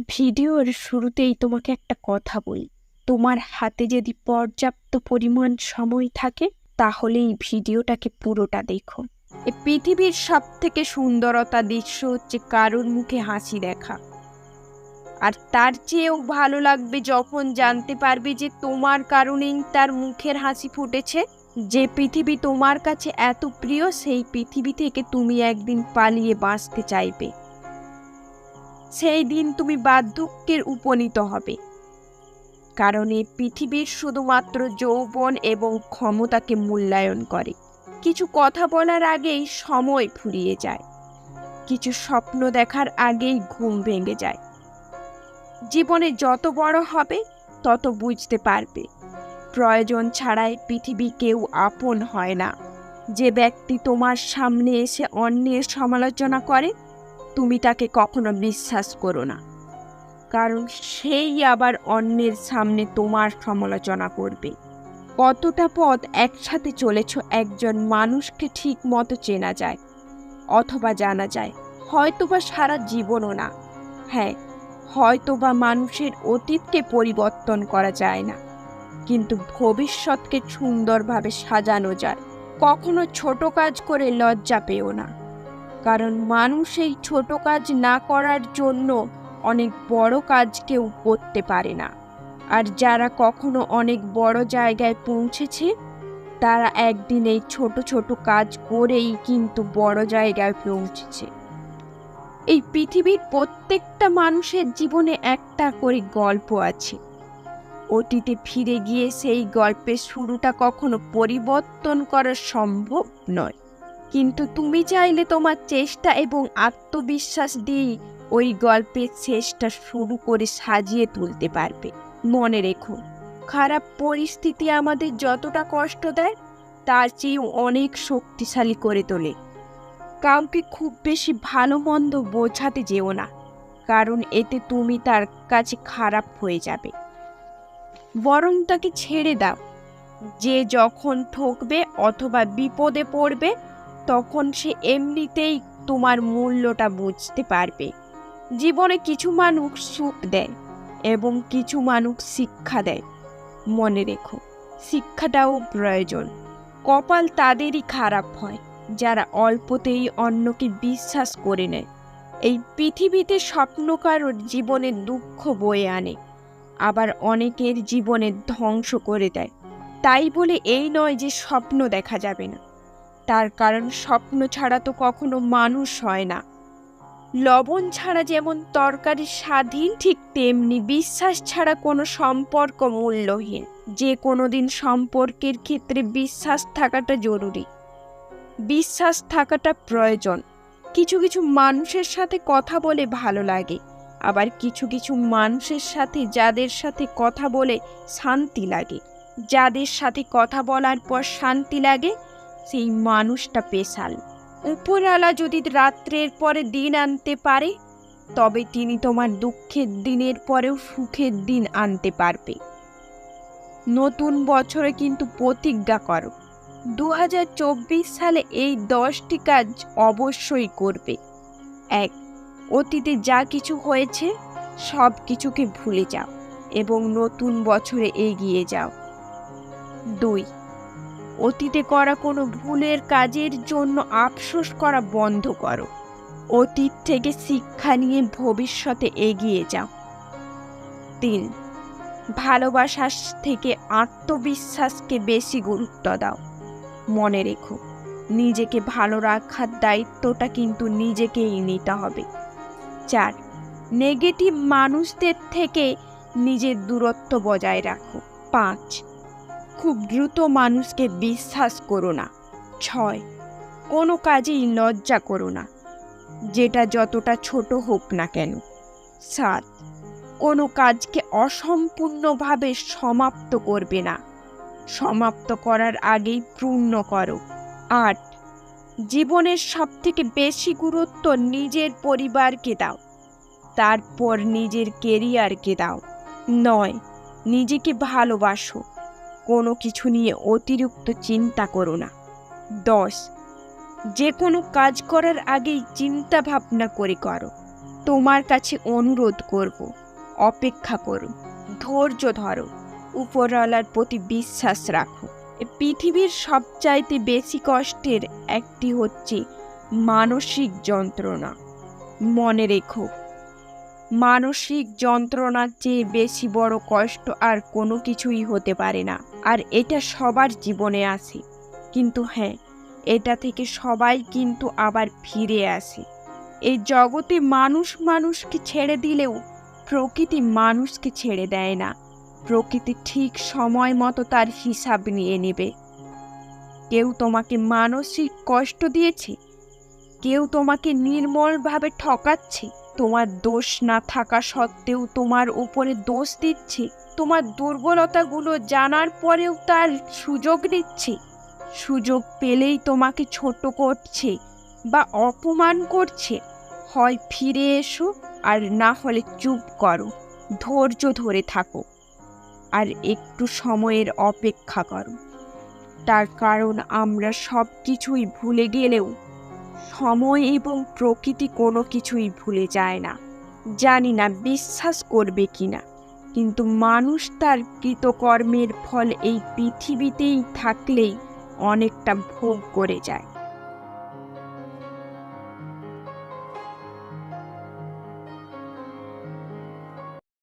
ভিডিওর শুরুতেই তোমাকে একটা কথা বলি। তোমার হাতে যদি পর্যাপ্ত পরিমাণ সময় থাকে তাহলে এই ভিডিওটাকে পুরোটা দেখো। এই পৃথিবীর সবথেকে সুন্দরতা দৃশ্য হচ্ছে কারোর মুখে হাসি দেখা। আর তার চেয়েও ভালো লাগবে যখন জানতে পারবে যে তোমার কারণেই তার মুখের হাসি ফুটেছে। যে পৃথিবী তোমার কাছে এত প্রিয়, সেই পৃথিবী থেকে তুমি একদিন পালিয়ে বাঁচতে চাইবে। সেই দিন তুমি বার্ধক্যের উপনীত হবে, কারণ এই পৃথিবীর শুধুমাত্র যৌবন এবং ক্ষমতাকে মূল্যায়ন করে। কিছু কথা বলার আগেই সময় ফুরিয়ে যায়, কিছু স্বপ্ন দেখার আগেই ঘুম ভেঙে যায়। জীবনে যত বড় হবে তত বুঝতে পারবে প্রয়োজন ছাড়াই পৃথিবী কেউ আপন হয় না। যে ব্যক্তি তোমার সামনে এসে অন্যের সমালোচনা করে, তুমি তাকে কখনো বিশ্বাস করো না, কারণ সেই আবার অন্যের সামনে তোমার সমালোচনা করবে। কতটা পথ একসাথে চলেছ একজন মানুষকে ঠিক মতো চেনা যায় অথবা জানা যায়, হয়তোবা সারা জীবনও না। হ্যাঁ, হয়তোবা মানুষের অতীতকে পরিবর্তন করা যায় না, কিন্তু ভবিষ্যৎকে সুন্দরভাবে সাজানো যায়। কখনো ছোট কাজ করে লজ্জা পেও না, কারণ মানুষ এই ছোট কাজ না করার জন্য অনেক বড় কাজ কেউ করতে পারে না। আর যারা কখনো অনেক বড় জায়গায় পৌঁছেছে তারা একদিন এই ছোট ছোট কাজ করেই কিন্তু বড় জায়গায় পৌঁছেছে। এই পৃথিবীর প্রত্যেকটা মানুষের জীবনে একটা করে গল্প আছে। অতীতে ফিরে গিয়ে সেই গল্পের শুরুটা কখনো পরিবর্তন করা সম্ভব নয়, কিন্তু তুমি চাইলে তোমার চেষ্টা এবং আত্মবিশ্বাস দিয়ে ওই গল্পের শেষটা শুরু করে সাজিয়ে তুলতে পারবে। মনে রেখো, খারাপ পরিস্থিতি আমাদের যতটা কষ্ট দেয় তার চেয়েও অনেক শক্তিশালী করে তোলে। কাউকে খুব বেশি ভালো মন্দ বোঝাতে যেও না, কারণ এতে তুমি তার কাছে খারাপ হয়ে যাবে। বরং তাকে ছেড়ে দাও। যে যখন ঠকবে অথবা বিপদে পড়বে তখন সে এমনিতেই তোমার মূল্যটা বুঝতে পারবে। জীবনে কিছু মানুষ সুখ দেয় এবং কিছু মানুষ শিক্ষা দেয়। মনে রেখো, শিক্ষাটাও প্রয়োজন। কপাল তাদেরই খারাপ হয় যারা অল্পতেই অন্যকে বিশ্বাস করে নেয়। এই পৃথিবীতে স্বপ্ন কারোর জীবনে দুঃখ বয়ে আনে, আবার অনেকের জীবনে ধ্বংস করে দেয়। তাই বলে এই নয় যে স্বপ্ন দেখা যাবে না, তার কারণ স্বপ্ন ছাড়া তো কখনো মানুষ হয় না। লবণ ছাড়া যেমন তরকারি স্বাদহীন, ঠিক তেমনি বিশ্বাস ছাড়া কোনো সম্পর্ক মূল্যহীন। যে কোনো দিন সম্পর্কের ক্ষেত্রে বিশ্বাস থাকাটা জরুরি, বিশ্বাস থাকাটা প্রয়োজন। কিছু কিছু মানুষের সাথে কথা বলে ভালো লাগে, আবার কিছু কিছু মানুষের সাথে যাদের সাথে কথা বলে শান্তি লাগে। যাদের সাথে কথা বলার পর শান্তি লাগে সেই মানুষটা স্পেশাল। উপরওয়ালা যদি রাত্রের পরে দিন আনতে পারে তবে তিনি তোমার দুঃখের দিনের পরেও সুখের দিন আনতে পারবে। নতুন বছরে কিন্তু প্রতিজ্ঞা করো, 2024 সালে এই 10টি কাজ অবশ্যই করবে। 1. অতীতে যা কিছু হয়েছে সব কিছুকে ভুলে যাও এবং নতুন বছরে এগিয়ে যাও। 2. অতীতে করা কোনো ভুলের কাজের জন্য আফসোস করা বন্ধ করো। অতীত থেকে শিক্ষা নিয়ে ভবিষ্যতে এগিয়ে যাও। 3. ভালোবাসার থেকে আত্মবিশ্বাসকে বেশি গুরুত্ব দাও। মনে রেখো, নিজেকে ভালো রাখার দায়িত্বটা কিন্তু নিজেকেই নিতে হবে। 4. নেগেটিভ মানুষদের থেকে নিজের দূরত্ব বজায় রাখো। 5. খুব দ্রুত মানুষকে বিশ্বাস করো না। 6. কোনো কাজেই লজ্জা করো না, যেটা যতটা ছোট হোক না কেন। 7. কোনো কাজকে অসম্পূর্ণভাবে সমাপ্ত করবে না, সমাপ্ত করার আগেই পূর্ণ করো। 8. জীবনের সবথেকে বেশি গুরুত্ব নিজের পরিবারকে দাও, তারপর নিজের কেরিয়ারকে দাও। 9. নিজেকে ভালোবাসো, কোনো কিছু নিয়ে অতিরিক্ত চিন্তা করো না। 10. যে কোনো কাজ করার আগেই চিন্তা ভাবনা করে করো, তোমার কাছে অনুরোধ করব, অপেক্ষা করো, ধৈর্য ধরো, উপরওয়ালার প্রতি বিশ্বাস রাখো। পৃথিবীর সবচাইতে বেশি কষ্টের একটি হচ্ছে মানসিক যন্ত্রণা। মনে রেখো, মানসিক যন্ত্রণার চেয়ে বেশি বড় কষ্ট আর কোনো কিছুই হতে পারে না। আর এটা সবার জীবনে আসে, কিন্তু হ্যাঁ, এটা থেকে সবাই কিন্তু আবার ফিরে আসে। এই জগতে মানুষ মানুষকে ছেড়ে দিলেও প্রকৃতি মানুষকে ছেড়ে দেয় না। প্রকৃতি ঠিক সময় মতো তার হিসাব নিয়ে নেবে। কেউ তোমাকে মানসিক কষ্ট দিয়েছে, কেউ তোমাকে নির্মলভাবে ঠকাচ্ছে, তোমার দোষ না থাকা সত্ত্বেও তোমার উপরে দোষ দিচ্ছে, তোমার দুর্বলতাগুলো জানার পরেও তার সুযোগ নিচ্ছে। সুযোগ পেলেই তোমাকে ছোট করছে বা অপমান করছে। হয় ফিরে এসো, আর না হলে চুপ করো, ধৈর্য ধরে থাকো, আর একটু সময়ের অপেক্ষা করো। তার কারণ আমরা সব কিছুই ভুলে গেলেও সময় এবং প্রকৃতি কোনো কিছুই ভুলে যায় না। জানি না বিশ্বাস করবে কিনা, কিন্তু মানুষ তার কৃতকর্মের ফল এই পৃথিবীতেই থাকলেই অনেকটা ভোগ করে যায়।